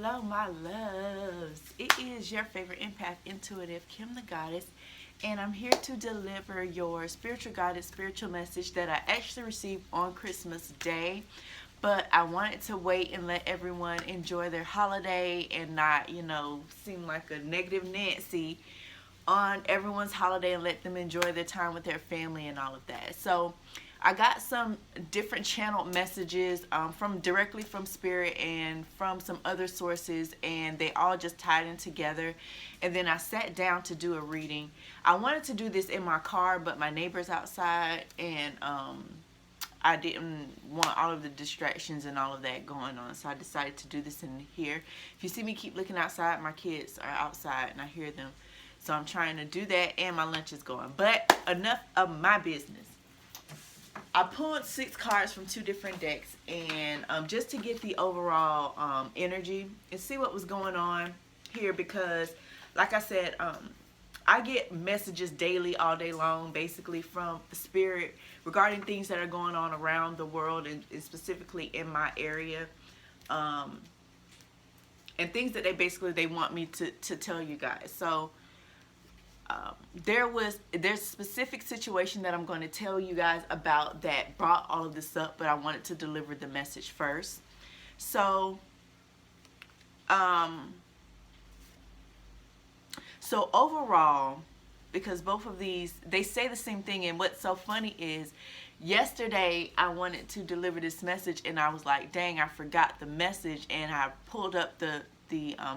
Hello, my loves. It is your favorite empath, intuitive, Kim the Goddess, and I'm here to deliver your spiritual guided spiritual message that I actually received on Christmas Day. But I wanted to wait and let everyone enjoy their holiday and not, seem like a negative Nancy on everyone's holiday and let them enjoy their time with their family and all of that. So I got some different channeled messages from directly from Spirit and from some other sources, and they all just tied in together. And then I sat down to do a reading. I wanted to do this in my car, but my neighbor's outside, and I didn't want all of the distractions and all of that going on, so I decided to do this in here. If you see me keep looking outside, my kids are outside and I hear them. So I'm trying to do that, and my lunch is going. But enough of my business. I pulled 6 cards from 2 different decks, and just to get the overall energy and see what was going on here, because like I said, I get messages daily, all day long, basically from Spirit regarding things that are going on around the world and specifically in my area, and things that they want me to tell you guys. So there's a specific situation that I'm going to tell you guys about that brought all of this up, but I wanted to deliver the message first. So so overall, because both of these, they say the same thing, and what's so funny is yesterday I wanted to deliver this message and I was like, dang, I forgot the message, and I pulled up the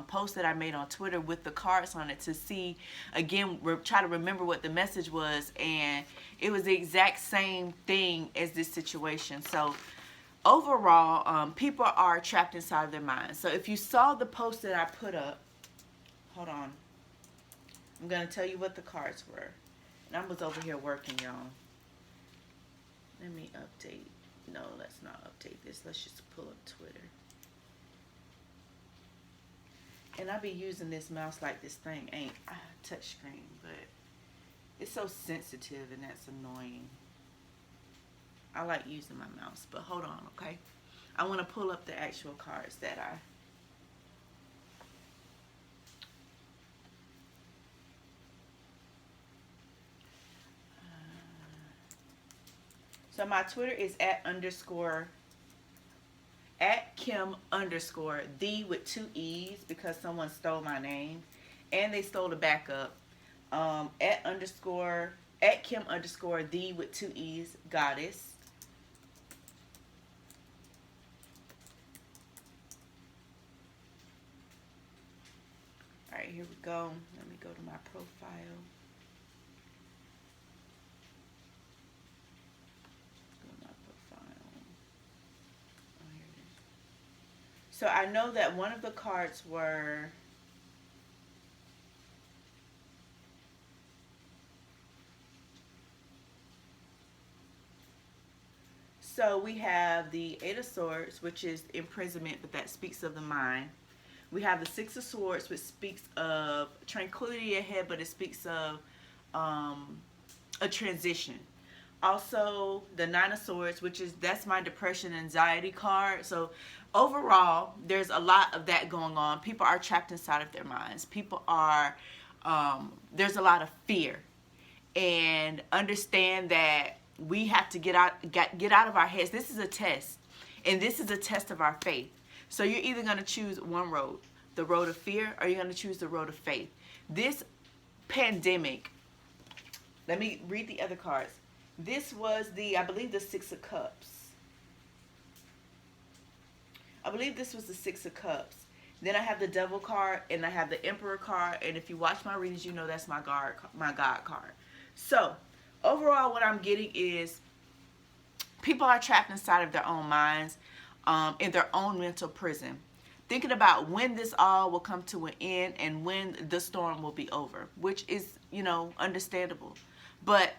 post that I made on Twitter with the cards on it to see again, try to remember what the message was, and it was the exact same thing as this situation. So overall, people are trapped inside of their minds. So if you saw the post that I put up, hold on, I'm gonna tell you what the cards were, and I was over here working, y'all. Let me update. No, let's not update this. Let's just pull up Twitter. And I be using this mouse like this thing ain't touch screen, but it's so sensitive and that's annoying. I like using my mouse, but hold on, okay? I want to pull up the actual cards that so my Twitter is at Kim underscore the with 2 E's, because someone stole my name and they stole the backup. At Kim underscore the with 2 E's goddess. All right, here we go. Let me go to my profile. So I know that one of the cards were so we have the 8 of Swords, which is imprisonment, but that speaks of the mind. We have the 6 of Swords, which speaks of tranquility ahead, but it speaks of a transition. Also, the 9 of Swords, that's my depression, anxiety card. So overall, there's a lot of that going on. People are trapped inside of their minds. People are, there's a lot of fear. And understand that we have to get out of our heads. This is a test. And this is a test of our faith. So you're either going to choose one road, the road of fear, or you're going to choose the road of faith. This pandemic, let me read the other cards. This was I believe the 6 of Cups. I believe this was the 6 of Cups. Then I have the Devil card, and I have the Emperor card. And if you watch my readings, you know that's my God card. So overall, what I'm getting is people are trapped inside of their own minds, in their own mental prison, thinking about when this all will come to an end and when the storm will be over, which is, understandable. But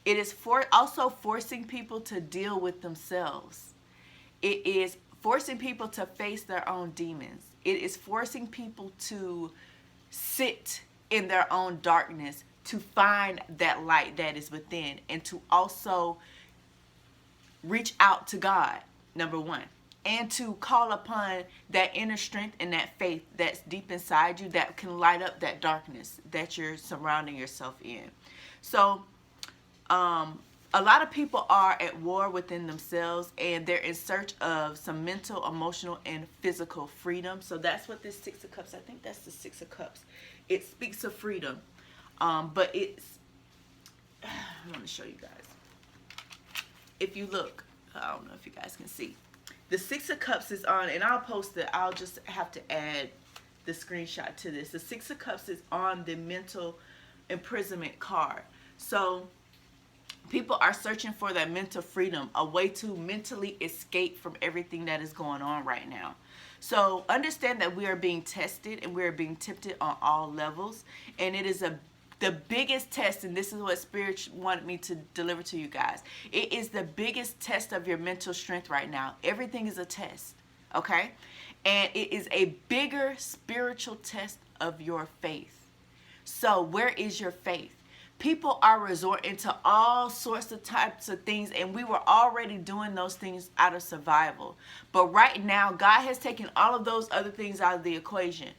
it is also forcing people to deal with themselves. It is forcing people to face their own demons. It is forcing people to sit in their own darkness, to find that light that is within, and to also reach out to God, number one. and to call upon that inner strength and that faith that's deep inside you that can light up that darkness that you're surrounding yourself in. So a lot of people are at war within themselves, and they're in search of some mental, emotional, and physical freedom. So that's what this Six of Cups, I think that's the Six of Cups. It speaks of freedom, but it's, I want to show you guys. If you look, I don't know if you guys can see. The Six of Cups is on, and I'll post it. I'll just have to add the screenshot to this. The Six of Cups is on the mental imprisonment card. So people are searching for that mental freedom, a way to mentally escape from everything that is going on right now. So understand that we are being tested and we are being tempted on all levels. And it is the biggest test, and this is what Spirit wanted me to deliver to you guys. It is the biggest test of your mental strength right now. Everything is a test, okay? And it is a bigger spiritual test of your faith. So where is your faith? People are resorting to all sorts of types of things, and we were already doing those things out of survival. But right now, God has taken all of those other things out of the equation.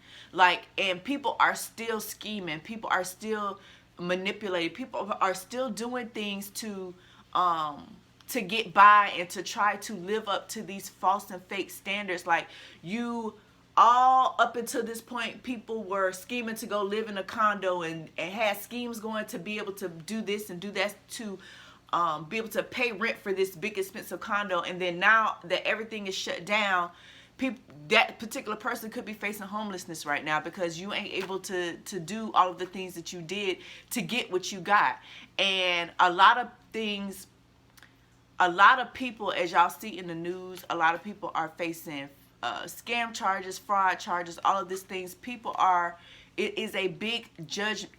And people are still scheming. People are still manipulating. People are still doing things to get by and to try to live up to these false and fake standards. All up until this point, people were scheming to go live in a condo and had schemes going to be able to do this and do that to be able to pay rent for this big expensive condo. And then now that everything is shut down, that particular person could be facing homelessness right now because you ain't able to do all of the things that you did to get what you got. And a lot of people, as y'all see in the news, a lot of people are facing scam charges, fraud charges, all of these things. It is a big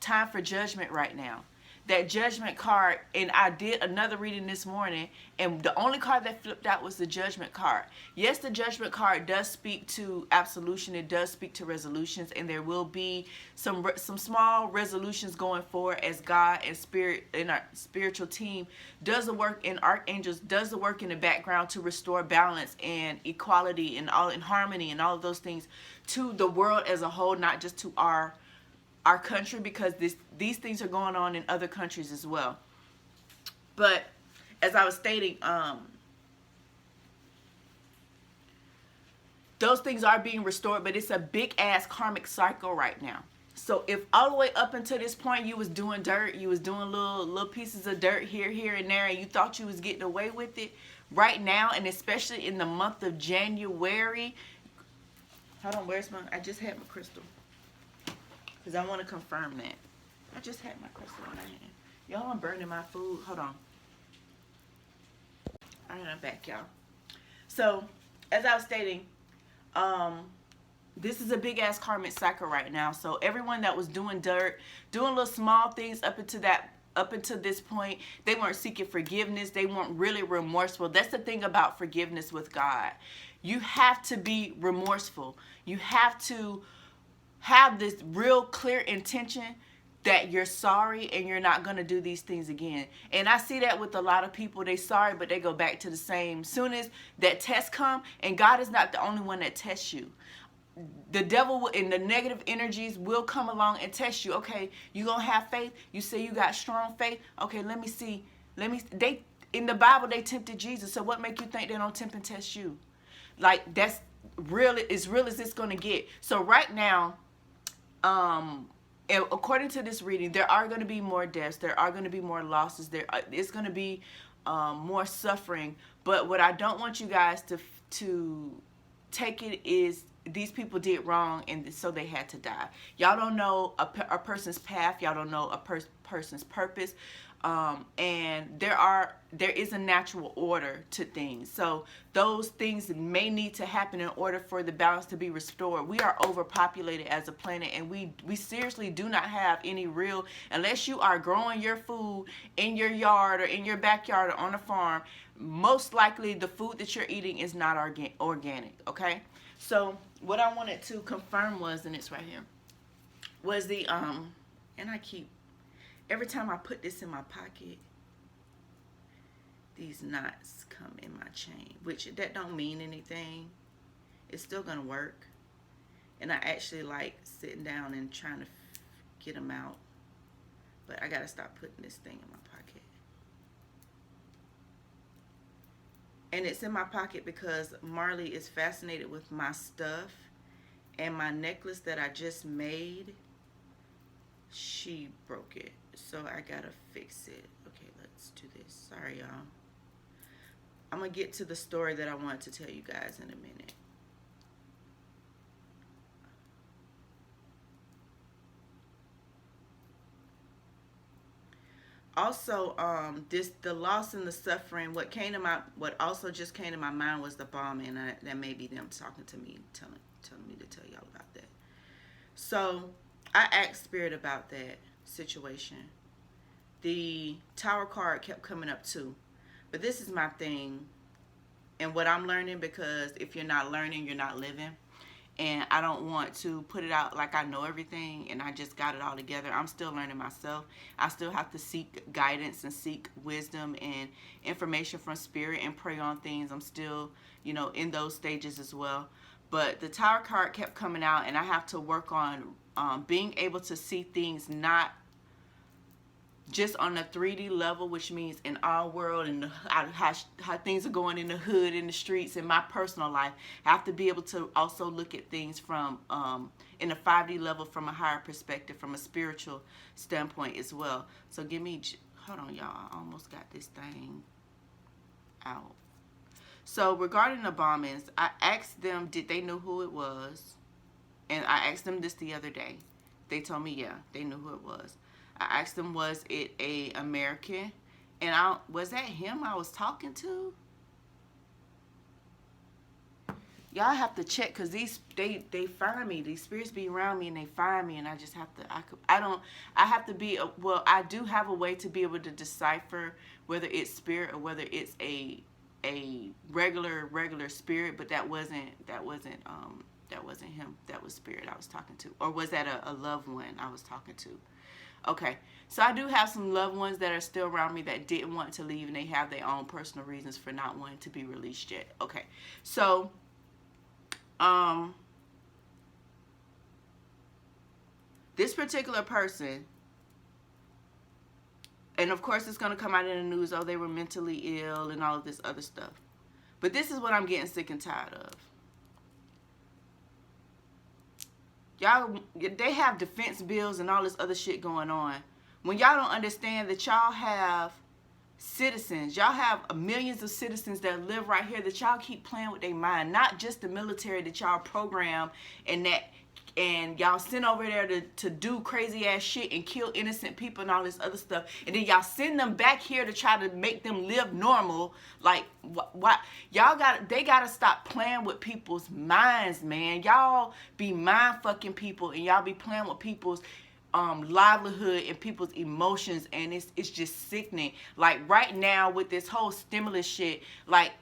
time for judgment right now. That judgment card, and I did another reading this morning, and the only card that flipped out was the judgment card. Yes, the judgment card does speak to absolution. It does speak to resolutions, and there will be some small resolutions going forward as God and Spirit in our spiritual team does the work, in archangels does the work in the background to restore balance and equality and harmony and all of those things to the world as a whole, not just to our country, because these things are going on in other countries as well. But as I was stating, those things are being restored, but it's a big ass karmic cycle right now. So if all the way up until this point you was doing dirt, you was doing little pieces of dirt here and there, and you thought you was getting away with it, right now, and especially in the month of January. Hold on, I just had my crystal. Because I want to confirm that. I just had my crystal in my hand. Y'all, I'm burning my food. Hold on. All right, I'm back, y'all. So, as I was stating, this is a big-ass karmic cycle right now. So, everyone that was doing dirt, doing little small things up until this point, they weren't seeking forgiveness. They weren't really remorseful. That's the thing about forgiveness with God. You have to be remorseful. You have to have this real clear intention that you're sorry and you're not going to do these things again. And I see that with a lot of people. They sorry, but they go back to the same. Soon as that test come, and God is not the only one that tests you. The devil and the negative energies will come along and test you. Okay, you going to have faith? You say you got strong faith? Okay, let me see. In the Bible, they tempted Jesus. So what make you think they don't tempt and test you? That's real, as real as it's going to get. So right now, according to this reading, there are going to be more deaths. There are going to be more losses. It's going to be more suffering. But what I don't want you guys to take it is these people did wrong, and so they had to die. Y'all don't know a person's path. Y'all don't know a person's purpose. And there is a natural order to things. So those things may need to happen in order for the balance to be restored. We are overpopulated as a planet, and we seriously do not have any real, unless you are growing your food in your yard or in your backyard or on a farm, most likely the food that you're eating is not organic, okay? So what I wanted to confirm was, and it's right here, was and I keep, every time I put this in my pocket, these knots come in my chain, which that don't mean anything. It's still gonna work. And I actually like sitting down and trying to get them out. But I gotta stop putting this thing in my pocket. And it's in my pocket because Marley is fascinated with my stuff. And my necklace that I just made, she broke it. So I gotta fix it. Okay, let's do this. Sorry, y'all. I'm gonna get to the story that I wanted to tell you guys in a minute. Also, the loss and the suffering. What also just came to my mind was the bombing, and that may be them talking to me, telling me to tell y'all about that. So I asked Spirit about that situation. The Tower card kept coming up too, but this is my thing, and what I'm learning, because if you're not learning, you're not living. And I don't want to put it out like I know everything and I just got it all together. I'm still learning myself. I still have to seek guidance and seek wisdom and information from Spirit and pray on things. I'm still, in those stages as well. But the Tower card kept coming out, and I have to work on being able to see things not just on a 3D level, which means in our world and how things are going in the hood, in the streets, in my personal life. I have to be able to also look at things from in a 5D level, from a higher perspective, from a spiritual standpoint as well. So hold on, y'all. I almost got this thing out. So regarding the bombings, I asked them, did they know who it was? And I asked them this the other day. They told me, yeah, they knew who it was. I asked them, was it a American? And was that him I was talking to? Y'all have to check, because they find me. These spirits be around me and they find me, and I just have to, I have to be, I do have a way to be able to decipher whether it's spirit or whether it's a regular spirit, but that wasn't him. That was spirit I was talking to. Or was that a loved one I was talking to? Okay, so I do have some loved ones that are still around me that didn't want to leave, and they have their own personal reasons for not wanting to be released yet. Okay, so this particular person, and of course it's going to come out in the news, oh, they were mentally ill and all of this other stuff. But this is what I'm getting sick and tired of. Y'all, they have defense bills and all this other shit going on. When y'all don't understand that y'all have citizens, y'all have millions of citizens that live right here, that y'all keep playing with their mind. Not just the military that y'all program and y'all send over there to do crazy ass shit and kill innocent people and all this other stuff, and then y'all send them back here to try to make them live normal. Like, what? They gotta stop playing with people's minds, man. Y'all be mind fucking people, and y'all be playing with people's livelihood and people's emotions, and it's just sickening. Like right now with this whole stimulus shit, like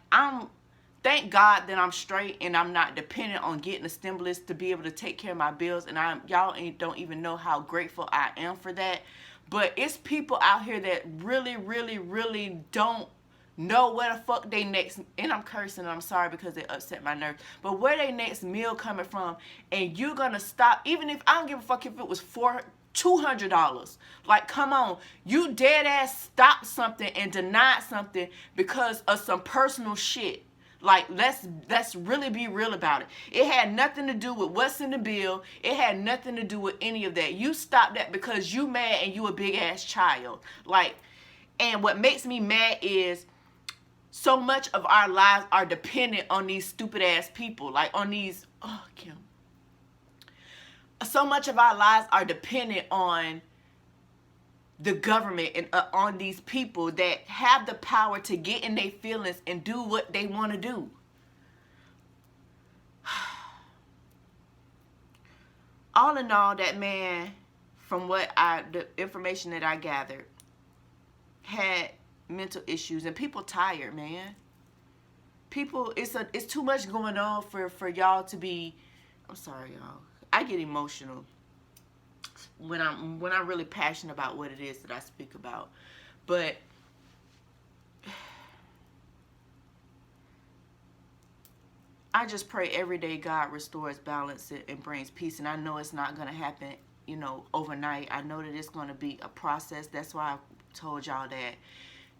thank God that I'm straight and I'm not dependent on getting a stimulus to be able to take care of my bills, and y'all don't even know how grateful I am for that. But it's people out here that really, really, really don't know where the fuck they next, and I'm cursing, I'm sorry because it upset my nerves, but where they next meal coming from, and you're gonna stop, even if, I don't give a fuck if it was $200. Like, come on, you dead ass stopped something and denied something because of some personal shit. Like, let's really be real about it. It had nothing to do with what's in the bill. It had nothing to do with any of that. You stopped that because you mad and you a big ass child. Like, and what makes me mad is so much of our lives are dependent on these stupid ass people. Like, on these, oh, Kim. So much of our lives are dependent on the government and on these people that have the power to get in their feelings and do what they want to do. All in all, that man, from the information that I gathered, had mental issues, and people tired, man. People, it's too much going on for y'all to be. I'm sorry, y'all. I get emotional when I'm really passionate about what it is that I speak about. But I just pray every day God restores balance and brings peace. And I know it's not going to happen, you know, overnight. I know that it's going to be a process. That's why I told y'all that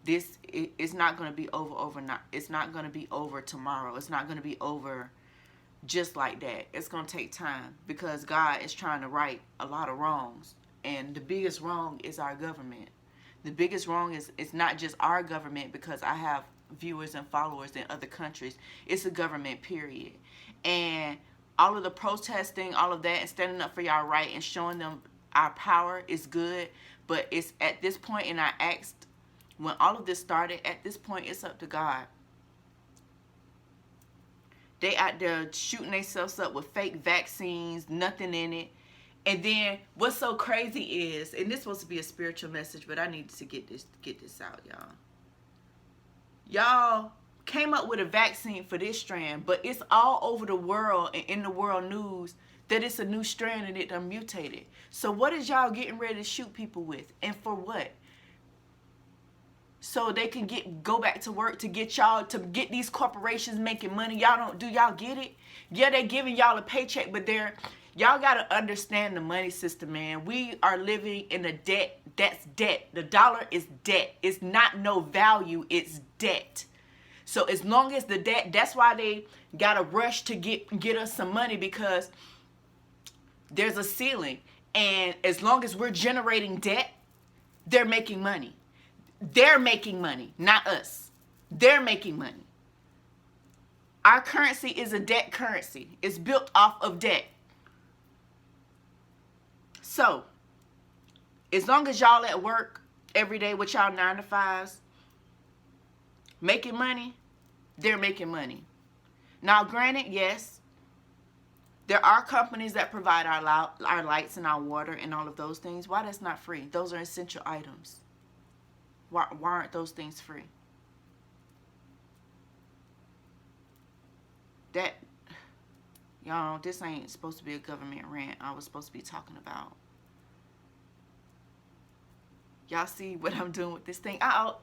it's not going to be over overnight. It's not going to be over tomorrow. It's not going to be over just like that. It's going to take time because God is trying to right a lot of wrongs. And the biggest wrong is our government. The biggest wrong is it's not just our government, because I have viewers and followers in other countries. It's a government, period. And all of the protesting, all of that, and standing up for y'all right and showing them our power is good. But it's at this point, and I asked when all of this started, at this point, it's up to God. They out there shooting themselves up with fake vaccines, nothing in it. And then what's so crazy is, and this is supposed to be a spiritual message, but I need to get this out, y'all. Y'all came up with a vaccine for this strand, but it's all over the world and in the world news that it's a new strand and it done mutated. So what is y'all getting ready to shoot people with? And for what? So they can go back to work to get y'all, to get these corporations making money. Do y'all get it? Yeah, they're giving y'all a paycheck, but y'all got to understand the money system, man. We are living in a debt. That's debt. The dollar is debt. It's not no value. It's debt. So as long as the debt, that's why they got to rush to get us some money, because there's a ceiling. And as long as we're generating debt, they're making money. They're making money, not us. They're making money. Our currency is a debt currency. It's built off of debt. So, as long as y'all at work every day with y'all 9 to 5s, making money, they're making money. Now, granted, yes, there are companies that provide our lights and our water and all of those things. Why that's not free? Those are essential items. Why aren't those things free? Y'all, this ain't supposed to be a government rant. I was supposed to be talking about. Y'all see what I'm doing with this thing?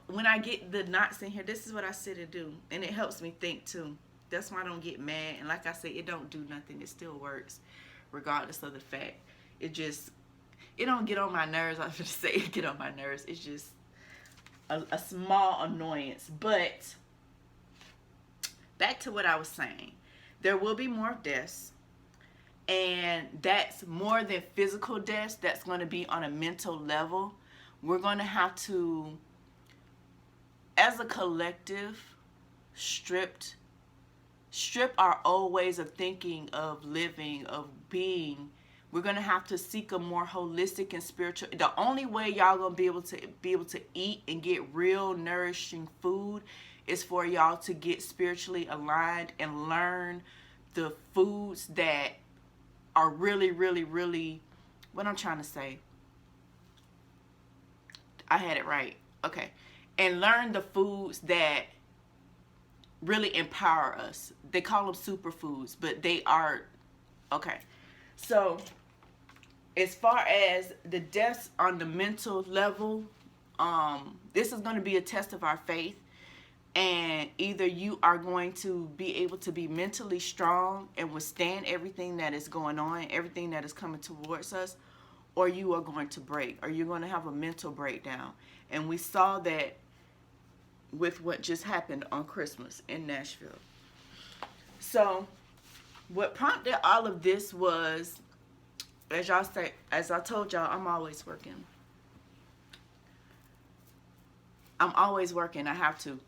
When I get the knots in here, this is what I sit and do. And it helps me think too. That's why I don't get mad. And like I said, it don't do nothing. It still works, regardless of the fact. It don't get on my nerves. I was going to say it get on my nerves. It's just a small annoyance. But back to what I was saying. There will be more deaths. And that's more than physical deaths. That's going to be on a mental level. We're going to have to, as a collective, strip our old ways of thinking, of living, of being. We're going to have to seek a more holistic and spiritual. The only way y'all going to be able to eat and get real nourishing food is for y'all to get spiritually aligned and learn the foods that are really, really, really, what I'm trying to say. I had it right. Okay. And learn the foods that really empower us. They call them superfoods, but they are, okay. So, as far as the deaths on the mental level, this is going to be a test of our faith. And either you are going to be able to be mentally strong and withstand everything that is going on, everything that is coming towards us, or you are going to break, or you're going to have a mental breakdown. And we saw that with what just happened on Christmas in Nashville. So, what prompted all of this was, as I told y'all, I'm always working. I'm always working. I have to.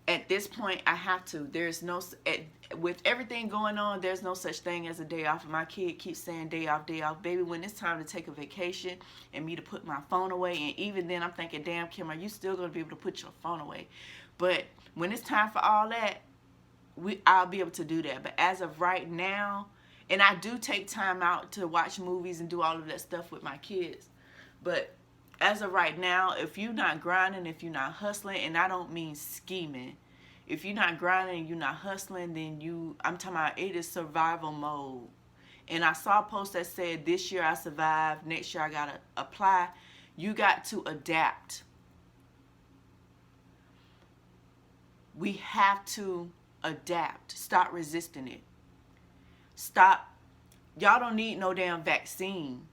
At this point, I have to. With everything going on, there's no such thing as a day off. And my kid keeps saying day off, day off. Baby, when it's time to take a vacation and me to put my phone away, and even then I'm thinking, damn, Kim, are you still going to be able to put your phone away? But when it's time for all that, I'll be able to do that. But as of right now, and I do take time out to watch movies and do all of that stuff with my kids. But as of right now, if you're not grinding, if you're not hustling, and I don't mean scheming, if you're not grinding and you're not hustling, then I'm talking about it is survival mode. And I saw a post that said, this year I survived, next year I got to apply. You got to adapt. We have to adapt. Stop resisting it. Stop. Y'all don't need no damn vaccine.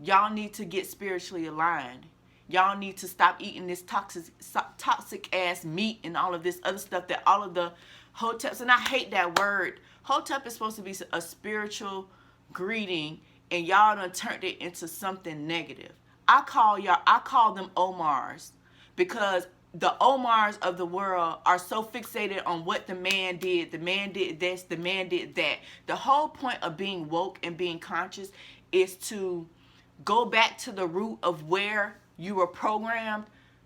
Y'all need to get spiritually aligned. Y'all need to stop eating this toxic ass meat and all of this other stuff that all of the hoteps, and I hate that word. Hotep is supposed to be a spiritual greeting, and y'all done turned it into something negative. I call them Omars, because the Omars of the world are so fixated on what the man did. The man did this, the man did that. The whole point of being woke and being conscious is to go back to the root of where you were programmed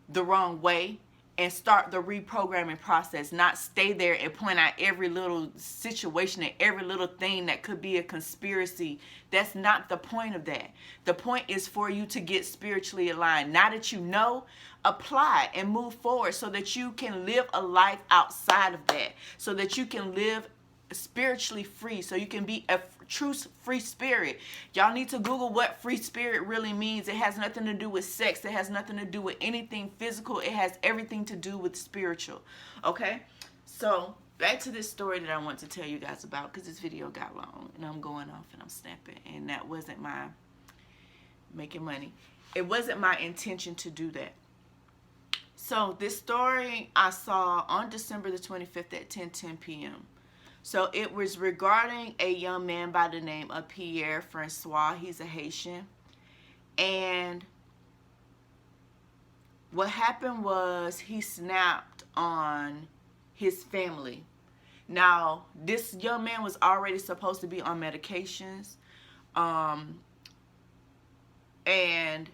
the wrong way and start the reprogramming process, not stay there and point out every little situation and every little thing that could be a conspiracy. That's not the point of that. The point is for you to get spiritually aligned. Now that you know, apply and move forward so that you can live a life outside of that, so that you can live spiritually free, so you can be a true free spirit. Y'all need to Google what free spirit really means. It has nothing to do with sex. It has nothing to do with anything physical. It has everything to do with spiritual. Okay, so back to this story that I want to tell you guys about, because this video got long and I'm going off and I'm snapping, and that wasn't my making money. It wasn't my intention to do that. So this story I saw on December the 25th at 10:10 p.m. So it was regarding a young man by the name of Pierre Francois. He's a Haitian. And what happened was he snapped on his family. Now, this young man was already supposed to be on medications. And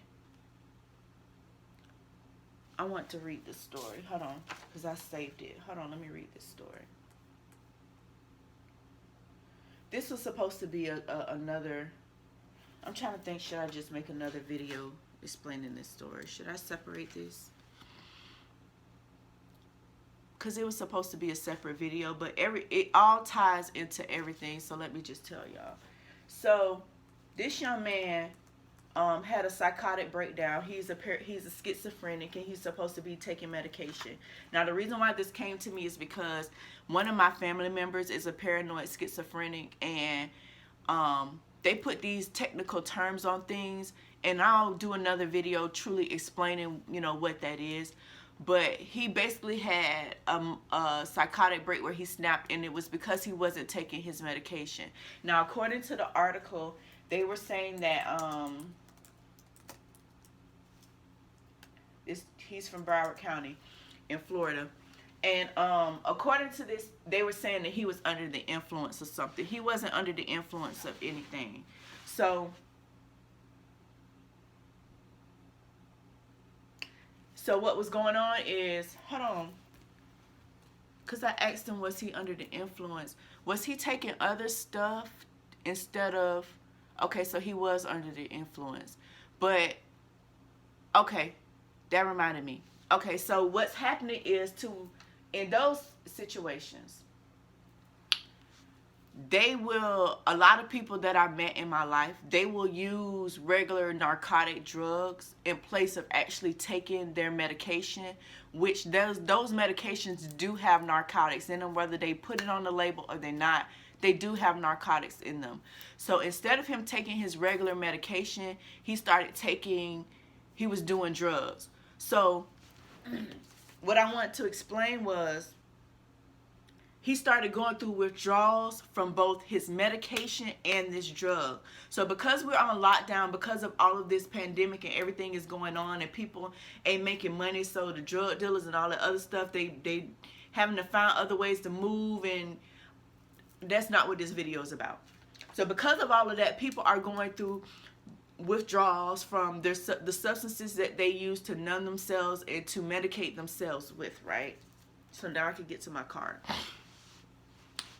I want to read this story. Hold on, because I saved it. Hold on, let me read this story. This was supposed to be another, I'm trying to think, should I just make another video explaining this story? Should I separate this? Because it was supposed to be a separate video, but it all ties into everything, so let me just tell y'all. So this young man had a psychotic breakdown. He's a schizophrenic, and he's supposed to be taking medication. Now, the reason why this came to me is because one of my family members is a paranoid schizophrenic, and they put these technical terms on things, and I'll do another video truly explaining, you know, what that is. But he basically had a psychotic break where he snapped, and it was because he wasn't taking his medication. Now, according to the article, they were saying that he's from Broward County in Florida. And according to this, they were saying that he was under the influence of something. He wasn't under the influence of anything. So what was going on is, hold on, because I asked him, was he under the influence? Was he taking other stuff instead of, okay, so he was under the influence. But, okay, that reminded me. Okay, so what's happening is in those situations, a lot of people that I met in my life, they will use regular narcotic drugs in place of actually taking their medication, which those medications do have narcotics in them, whether they put it on the label or they're not. They do have narcotics in them. So instead of him taking his regular medication, he was doing drugs. So what I want to explain was, he started going through withdrawals from both his medication and this drug. So because we're on lockdown, because of all of this pandemic and everything is going on and people ain't making money, so the drug dealers and all the other stuff, they having to find other ways to move, and that's not what this video is about. So because of all of that, people are going through withdrawals from the substances that they use to numb themselves and to medicate themselves with, right? So now I can get to my card.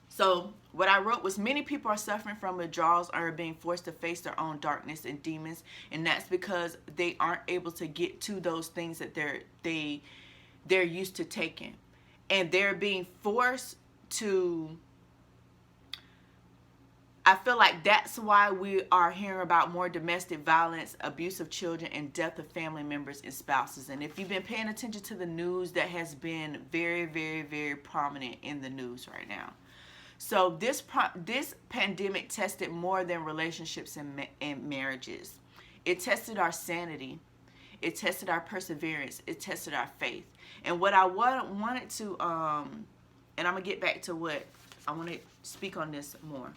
So what I wrote was, many people are suffering from withdrawals or are being forced to face their own darkness and demons, and that's because they aren't able to get to those things that they're used to taking, and they're being forced to I feel like that's why we are hearing about more domestic violence, abuse of children, and death of family members and spouses. And if you've been paying attention to the news, that has been very, very, very prominent in the news right now. So this pandemic tested more than relationships and marriages. It tested our sanity. It tested our perseverance. It tested our faith. And what I wanted to, and I'm going to get back to what, I want to speak on this more.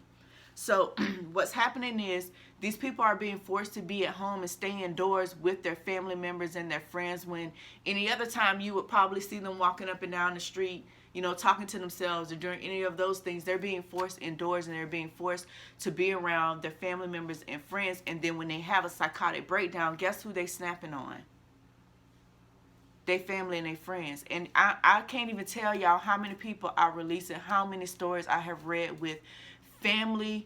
So what's happening is these people are being forced to be at home and stay indoors with their family members and their friends, when any other time you would probably see them walking up and down the street, you know, talking to themselves, or during any of those things. They're being forced indoors, and they're being forced to be around their family members and friends. And then when they have a psychotic breakdown, guess who they snapping on? Their family and their friends. And I can't even tell y'all how many people are releasing, how many stories I have read with family.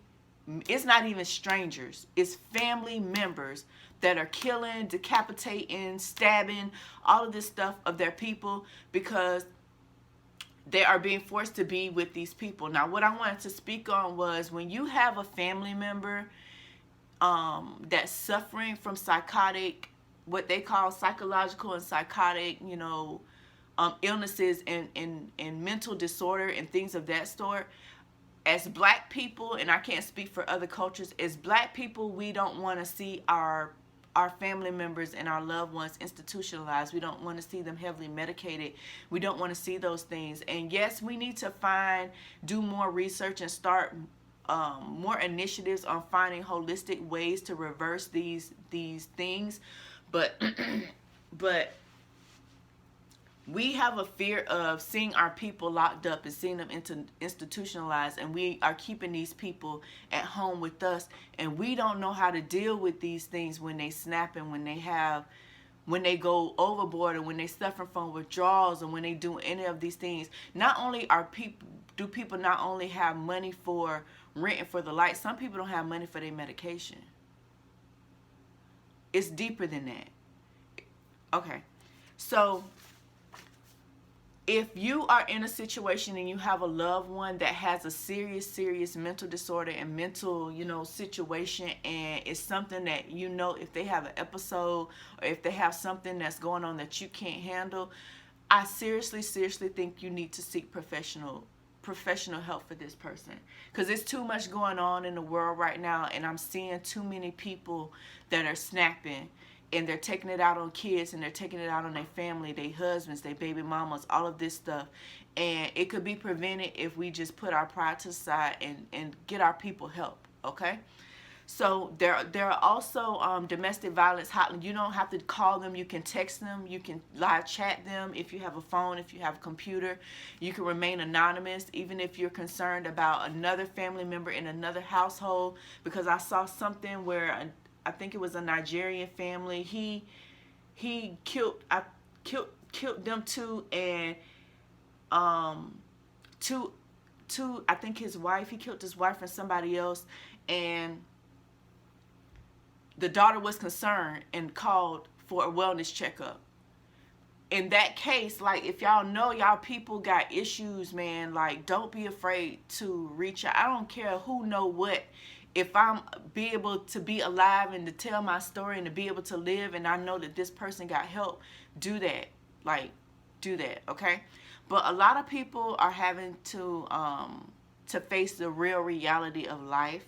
It's not even strangers, it's family members that are killing, decapitating, stabbing, all of this stuff of their people, because they are being forced to be with these people. Now, what I wanted to speak on was, when you have a family member that's suffering from psychotic, what they call psychological and psychotic, you know, illnesses and mental disorder and things of that sort, as black people, and I can't speak for other cultures, as black people, we don't want to see our family members and our loved ones institutionalized. We don't want to see them heavily medicated. We don't want to see those things. And yes, we need to do more research and start more initiatives on finding holistic ways to reverse these things. But but we have a fear of seeing our people locked up and seeing them institutionalized, and we are keeping these people at home with us, and we don't know how to deal with these things when they snap, and when they go overboard, and when they suffer from withdrawals, and when they do any of these things. Not only do people not only have money for rent and for the light, some people don't have money for their medication. It's deeper than that. Okay, so if you are in a situation and you have a loved one that has a serious mental disorder and mental, you know, situation, and it's something that, you know, if they have an episode or if they have something that's going on that you can't handle, I seriously think you need to seek professional help for this person, because there's too much going on in the world right now, and I'm seeing too many people that are snapping, and they're taking it out on kids, and they're taking it out on their family, their husbands, their baby mamas, all of this stuff. And it could be prevented if we just put our pride to the side and get our people help, okay? So there are also domestic violence hotlines. You don't have to call them. You can text them. You can live chat them if you have a phone, if you have a computer. You can remain anonymous, even if you're concerned about another family member in another household. Because I saw something where I think it was a Nigerian family. He killed them two, and two I think his wife. He killed his wife and somebody else, and the daughter was concerned and called for a wellness checkup. In that case, like, if y'all know y'all people got issues, man, like, don't be afraid to reach out. I don't care who know what. If I'm be able to be alive and to tell my story and to be able to live, and I know that this person got help, do that. Like, do that, okay? But a lot of people are having to face the real reality of life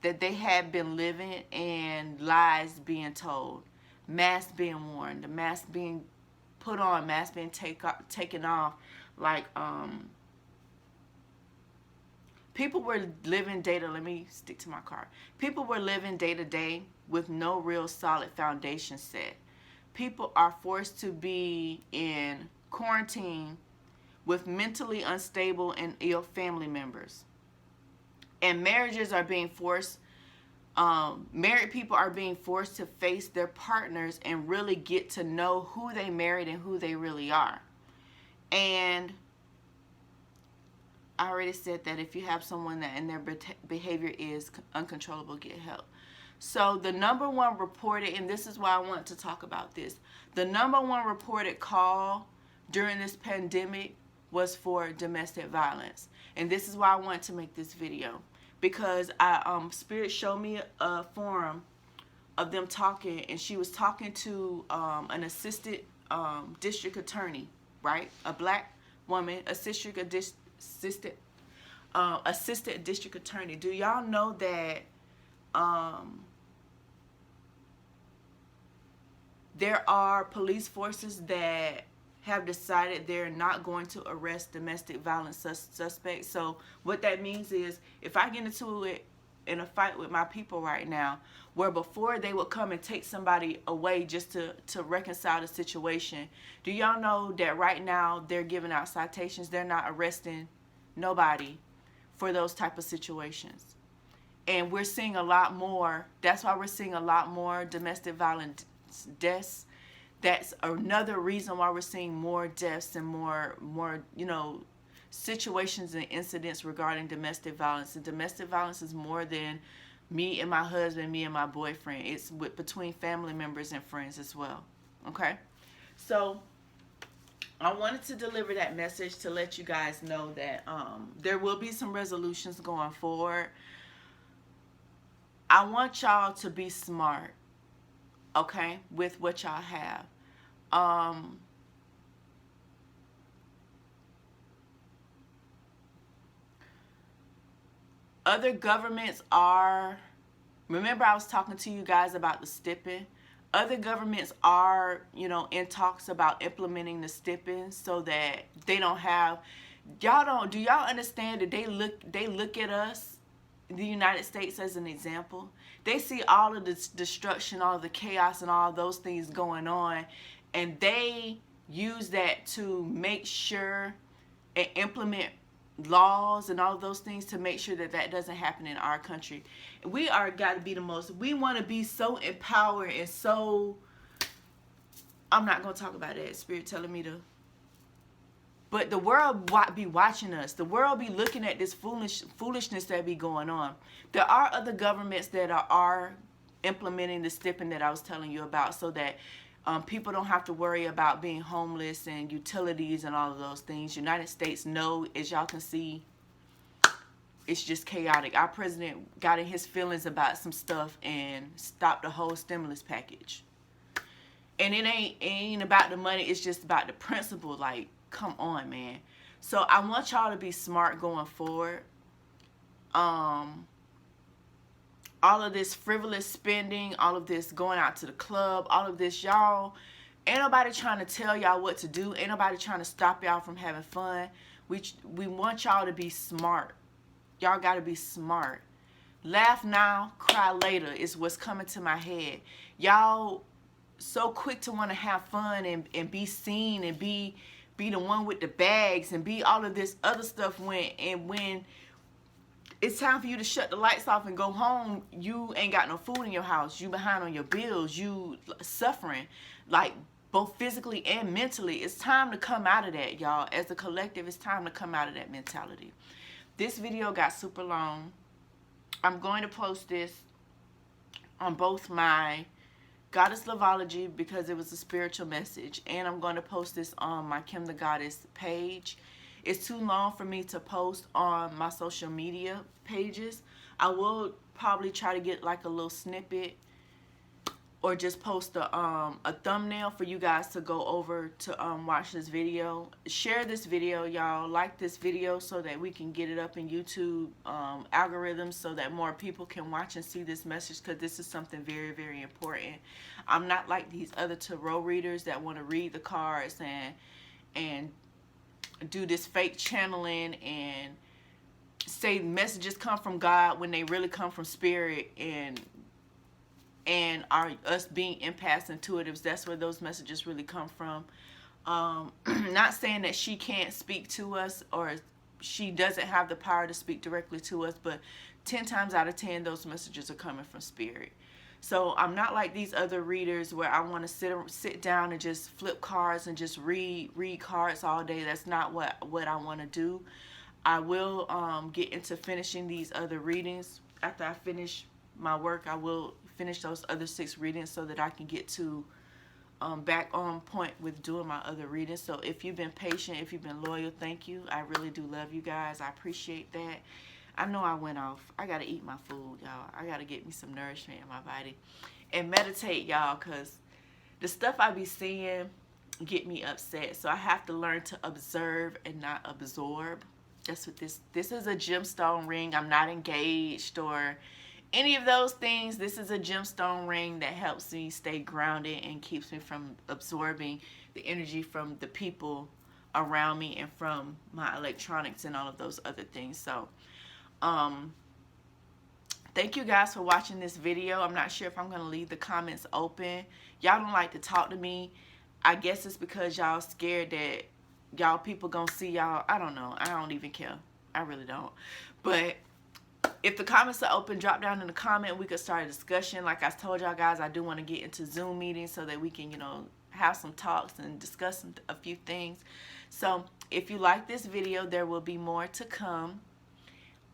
that they have been living, and lies being told, masks being worn, the mask being put on, masks being taken off. Like, people were living let me stick to my card. People were living day to day with no real solid foundation set. People are forced to be in quarantine with mentally unstable and ill family members. And marriages are being forced, married people are being forced to face their partners and really get to know who they married and who they really are. And I already said that if you have someone that and their behavior is uncontrollable, get help. So the number one reported, and this is why I want to talk about this, the number one reported call during this pandemic was for domestic violence. And this is why I want to make this video, because Spirit showed me a forum of them talking, and she was talking to an assistant district attorney, right? A black woman, assistant district attorney. Do y'all know that there are police forces that have decided they're not going to arrest domestic violence suspects? So what that means is, if I get into it in a fight with my people right now, where before they would come and take somebody away just to reconcile the situation, do y'all know that right now they're giving out citations? They're not arresting nobody for those type of situations. And we're seeing a lot more. That's why we're seeing a lot more domestic violence deaths. That's another reason why we're seeing more deaths and more situations and incidents regarding domestic violence. And domestic violence is more than me and my husband, me and my boyfriend. It's between family members and friends as well. Okay? So I wanted to deliver that message to let you guys know that there will be some resolutions going forward. I want y'all to be smart, okay, with what y'all have. Other governments are, remember I was talking to you guys about the stipend. Other governments are, in talks about implementing the stipend so that they don't have, do y'all understand that they look at us, the United States, as an example? They see all of the destruction, all of the chaos and all those things going on, and they use that to make sure and implement laws and all those things to make sure that that doesn't happen in our country. We are got to be the most, we want to be so empowered and so, I'm not going to talk about that, Spirit telling me to, but the world be watching us. The world be looking at this foolishness that be going on. There are other governments that are implementing the stipend that I was telling you about, so that people don't have to worry about being homeless and utilities and all of those things. United States, no, as y'all can see, it's just chaotic. Our president got in his feelings about some stuff and stopped the whole stimulus package. And it ain't about the money. It's just about the principle. Like, come on, man. So I want y'all to be smart going forward. All of this frivolous spending, all of this going out to the club, all of this, y'all, ain't nobody trying to tell y'all what to do. Ain't nobody trying to stop y'all from having fun. We want y'all to be smart. Y'all got to be smart. Laugh now, cry later is what's coming to my head. Y'all so quick to want to have fun and be seen and be the one with the bags and be all of this other stuff, when it's time for you to shut the lights off and go home, you ain't got no food in your house. You behind on your bills. You suffering, like both physically and mentally. It's time to come out of that, y'all. As a collective, it's time to come out of that mentality. This video got super long. I'm going to post this on both my Goddess Loveology, because it was a spiritual message, and I'm going to post this on my Kim the Goddess page. It's too long for me to post on my social media pages. I will probably try to get like a little snippet, or just post a thumbnail for you guys to go over to watch this video. Share this video, y'all. Like this video so that we can get it up in YouTube algorithms, so that more people can watch and see this message, because this is something very, very important. I'm not like these other tarot readers that want to read the cards and do this fake channeling and say messages come from God when they really come from Spirit, and are us being empaths, intuitives. That's where those messages really come from. Not saying that she can't speak to us or she doesn't have the power to speak directly to us, but 10 times out of 10 those messages are coming from Spirit. So I'm not like these other readers where I want to sit down and just flip cards and just read cards all day. That's not what I want to do. I will get into finishing these other readings. After I finish my work, I will finish those other 6 readings so that I can get to back on point with doing my other readings. So if you've been patient, if you've been loyal, thank you. I really do love you guys. I appreciate that. I know I went off. I got to eat my food, y'all. I got to get me some nourishment in my body. And meditate, y'all, because the stuff I be seeing get me upset. So I have to learn to observe and not absorb. That's what this is a gemstone ring. I'm not engaged or any of those things. This is a gemstone ring that helps me stay grounded and keeps me from absorbing the energy from the people around me and from my electronics and all of those other things. So thank you guys for watching this video. I'm not sure if I'm going to leave the comments open. Y'all don't like to talk to me. I guess it's because y'all scared that y'all people gonna see y'all. I don't know. I don't even care. I really don't. But if the comments are open, drop down in the comment. We could start a discussion. Like I told y'all guys, I do want to get into Zoom meetings so that we can, you know, have some talks and discuss a few things. So if you like this video, there will be more to come.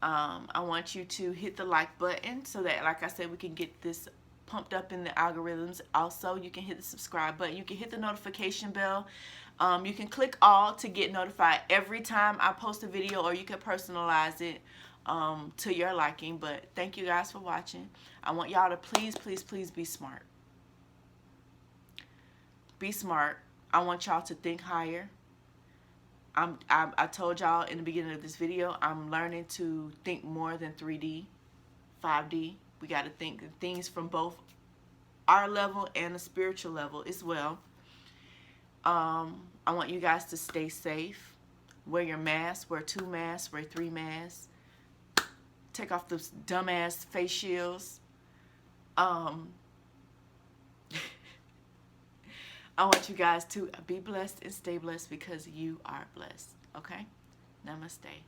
I want you to hit the like button so that, like I said, we can get this pumped up in the algorithms. Also, you can hit the subscribe button. You can hit the notification bell. You can click all to get notified every time I post a video, or you can personalize it to your liking. But thank you guys for watching. I want y'all to please, please, please be smart. Be smart. I want y'all to think higher. I told y'all in the beginning of this video, I'm learning to think more than 3D, 5D. We got to think things from both our level and a spiritual level as well. I want you guys to stay safe. Wear your mask. Wear 2 masks. Wear 3 masks. Take off those dumbass face shields. I want you guys to be blessed and stay blessed because you are blessed. Okay? Namaste.